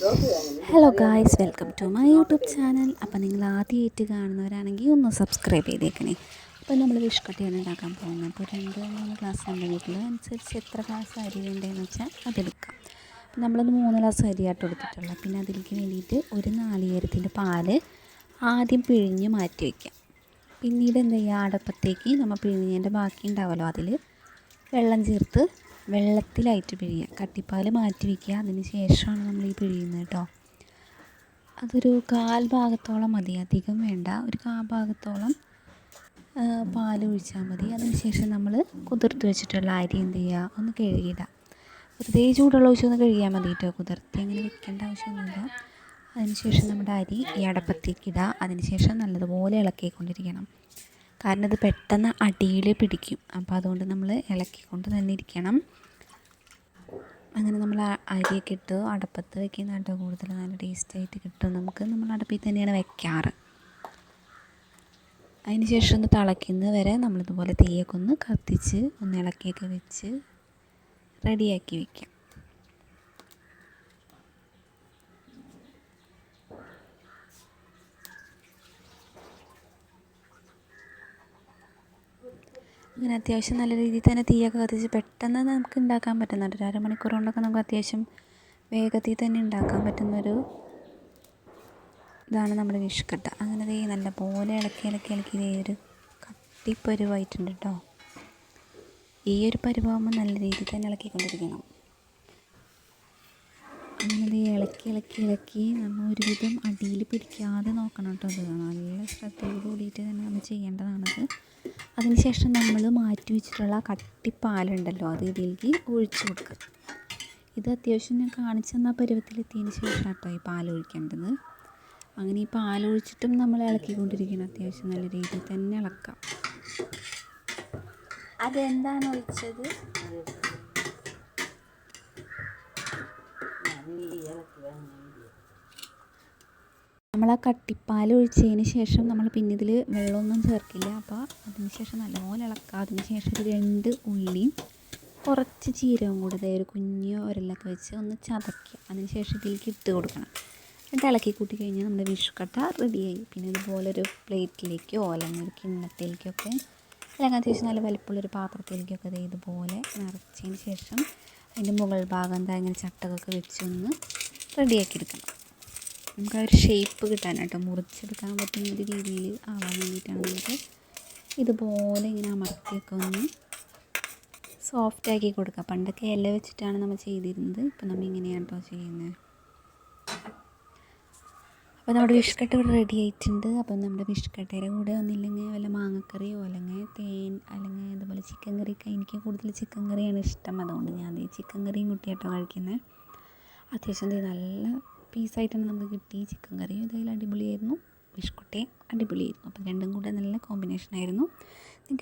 Hello guys, welcome to my YouTube channel. അപ്പോൾ നിങ്ങൾ ആദ്യമായിട്ട് കാണുന്നവരാണെങ്കിൽ ഒന്ന് സബ്സ്ക്രൈബ് ചെയ്തേക്കണേ. അപ്പോൾ നമ്മൾ ഫിഷ് കട്ടിയാണ് ഉണ്ടാക്കാൻ പോകുന്നത്. അപ്പോൾ 2-3 ഗ്ലാസ് ഉണ്ട് വീട്ടിൽ, അനുസരിച്ച് എത്ര ഗ്ലാസ് അരി വേണ്ടതെന്ന് വെച്ചാൽ അതെടുക്കാം. അപ്പോൾ നമ്മളൊന്ന് 3 ഗ്ലാസ് അരിയായിട്ട് എടുത്തിട്ടുള്ളത്. പിന്നെ അതിലേക്ക് വേണ്ടിയിട്ട് ഒരു നാളികേരത്തിൻ്റെ പാല് ആദ്യം പിഴിഞ്ഞ് മാറ്റി വയ്ക്കാം. പിന്നീട് എന്ത് ചെയ്യുക, അടപ്പത്തേക്ക് നമ്മൾ പിഴിഞ്ഞതിൻ്റെ ബാക്കി ഉണ്ടാവുമല്ലോ, അതിൽ വെള്ളം ചേർത്ത് വെള്ളത്തിലായിട്ട് പിഴിയുക. കട്ടിപ്പാൽ മാറ്റി വയ്ക്കുക. അതിന് ശേഷമാണ് നമ്മൾ ഈ പിഴിയുന്നത് കേട്ടോ. അതൊരു 1/4 ഭാഗത്തോളം മതി, അധികം വേണ്ട. ഒരു 1/4 ഭാഗത്തോളം പാൽ ഒഴിച്ചാൽ മതി. അതിന് ശേഷം നമ്മൾ കുതിർത്ത് വെച്ചിട്ടുള്ള അരി എന്ത് ചെയ്യുക, ഒന്ന് കഴുകിയിടുക. വെറുതെ ചൂടുള്ള ഒഴിച്ച് ഒന്ന് കഴുകിയാൽ മതി കേട്ടോ, കുതിർത്തി അങ്ങനെ വെക്കേണ്ട ആവശ്യമൊന്നുമില്ല. അതിന് ശേഷം നമ്മുടെ അരി ഈ അടപ്പത്തേക്ക് ഇടുക. അതിന് ശേഷം നല്ലതുപോലെ ഇളക്കിക്കൊണ്ടിരിക്കണം. കാരണം ഇത് പെട്ടെന്ന് അടിയിൽ പിടിക്കും. അപ്പോൾ അതുകൊണ്ട് നമ്മൾ ഇളക്കിക്കൊണ്ട് തന്നെ ഇരിക്കണം. അങ്ങനെ നമ്മൾ അരിയൊക്കെ ഇട്ട് അടപ്പത്ത് വെക്കുന്ന കേട്ടോ കൂടുതൽ നല്ല ടേസ്റ്റായിട്ട് കിട്ടും നമുക്ക്. നമ്മൾ അടുപ്പിൽ തന്നെയാണ് വെക്കാറ്. അതിന് ശേഷം ഒന്ന് തിളയ്ക്കുന്നത് വരെ നമ്മളിതുപോലെ തീയൊക്കെ ഒന്ന് കത്തിച്ച് ഒന്ന് ഇളക്കിയൊക്കെ വെച്ച് റെഡിയാക്കി വയ്ക്കാം. അങ്ങനെ അത്യാവശ്യം നല്ല രീതിയിൽ തന്നെ തീയൊക്കെ കത്തിച്ച് പെട്ടെന്ന് നമുക്ക് ഉണ്ടാക്കാൻ പറ്റുന്നുണ്ട്. ഒരു അരമണിക്കൂർ കൊണ്ടൊക്കെ നമുക്ക് അത്യാവശ്യം വേഗത്തിൽ തന്നെ ഉണ്ടാക്കാൻ പറ്റുന്നൊരു ഇതാണ് നമ്മുടെ ഫിഷ് കട്ട. അങ്ങനെ നല്ലപോലെ ഇളക്കി ഒരു കട്ടിപ്പരുവായിട്ടുണ്ട് കേട്ടോ. ഈ ഒരു പരുവാകുമ്പോൾ നല്ല രീതിയിൽ തന്നെ ഇളക്കിക്കൊണ്ടിരിക്കണം. അങ്ങനെ ഇളക്കി നമ്മൾ ഒരുവിധം അടിയിൽ പിടിക്കാതെ നോക്കണം കേട്ടോ. അത് നല്ല ശ്രദ്ധയോട് കൂടിയിട്ട് തന്നെ നമ്മൾ ചെയ്യേണ്ടതാണത്. അതിനുശേഷം നമ്മൾ മാറ്റി വെച്ചിട്ടുള്ള കട്ടിപ്പാലുണ്ടല്ലോ, അത് ഇതിലേക്ക് ഒഴിച്ച് കൊടുക്കുക. ഇത് അത്യാവശ്യം ഞാൻ കാണിച്ചു തന്ന പരുവത്തിലെത്തിയതിന് ശേഷം കേട്ടോ ഈ പാലൊഴിക്കേണ്ടത്. അങ്ങനെ ഈ പാലൊഴിച്ചിട്ടും നമ്മൾ ഇളക്കിക്കൊണ്ടിരിക്കണം. അത്യാവശ്യം നല്ല രീതിയിൽ തന്നെ ഇളക്കാം. അതെന്താണ് ഒഴിച്ചത്? നമ്മൾ ആ കട്ടിപ്പാൽ ഒഴിച്ചതിന് ശേഷം നമ്മൾ പിന്നെ ഇതിൽ വെള്ളമൊന്നും ചേർക്കില്ല. അപ്പോൾ അതിന് ശേഷം നല്ലപോലെ ഇളക്കുക. അതിന് ശേഷം ഒരു 2 ഉള്ളിയും കുറച്ച് ജീരകം കൂടെ ഒരു കുഞ്ഞ് ഉരലൊക്കെ വെച്ച് ഒന്ന് ചതയ്ക്കുക. അതിന് ശേഷം ഇതിലേക്ക് ഇട്ട് കൊടുക്കണം. എന്നിട്ട് ഇളക്കി കൂട്ടി കഴിഞ്ഞാൽ നമ്മുടെ ഫിഷ് കട്ട റെഡിയായി. പിന്നെ ഇതുപോലൊരു പ്ലേറ്റിലേക്കോ അല്ലെങ്കിൽ ഒരു കിണ്ണത്തിലേക്കൊക്കെ അല്ലെങ്കിൽ അത്യാവശ്യം നല്ല വലിപ്പമുള്ളൊരു പാത്രത്തിലേക്കൊക്കെ ഇതുപോലെ നിറച്ചതിന് ശേഷം അതിൻ്റെ മുകൾ ഭാഗം ഇങ്ങനെ ചട്ടകൊക്കെ വെച്ചൊന്ന് റെഡിയാക്കി എടുക്കണം. നമുക്ക് ആ ഒരു ഷേപ്പ് കിട്ടാനായിട്ട് മുറിച്ചെടുക്കാൻ പറ്റുന്ന ഒരു രീതിയിൽ ആവാൻ വേണ്ടിയിട്ടാണ് നമുക്ക് ഇതുപോലെ ഇങ്ങനെ അമർത്തിയൊക്കെ ഒന്ന് സോഫ്റ്റാക്കി കൊടുക്കുക. പണ്ടൊക്കെ ഇല വെച്ചിട്ടാണ് നമ്മൾ ചെയ്തിരുന്നത്. ഇപ്പം നമ്മൾ ഇങ്ങനെയാണ് കേട്ടോ ചെയ്യുന്നത്. അപ്പോൾ നമ്മുടെ ഫിഷ് കട്ട ഇവിടെ റെഡി ആയിട്ടുണ്ട്. അപ്പം നമ്മുടെ ഫിഷ് കട്ടയുടെ കൂടെ ഒന്നില്ലെങ്കിൽ വല്ല മാങ്ങക്കറിയോ അല്ലെങ്കിൽ തേൻ അല്ലെങ്കിൽ അതുപോലെ ചിക്കൻ കറിയൊക്കെ. എനിക്ക് കൂടുതൽ ചിക്കൻ കറിയാണ് ഇഷ്ടം. അതുകൊണ്ട് ഞാൻ ചിക്കൻ കറിയും കൂട്ടിയാട്ടോ കഴിക്കുന്നത്. അത്യാവശ്യം നല്ല പീസായിട്ടാണ് നമുക്ക് കിട്ടി. ചിക്കൻ കറിയും ഇതായാലും അടിപൊളിയായിരുന്നു, ഫിഷ് കട്ടയും അടിപൊളിയായിരുന്നു. അപ്പം രണ്ടും കൂടെ നല്ല കോമ്പിനേഷനായിരുന്നു. നിങ്ങൾക്ക്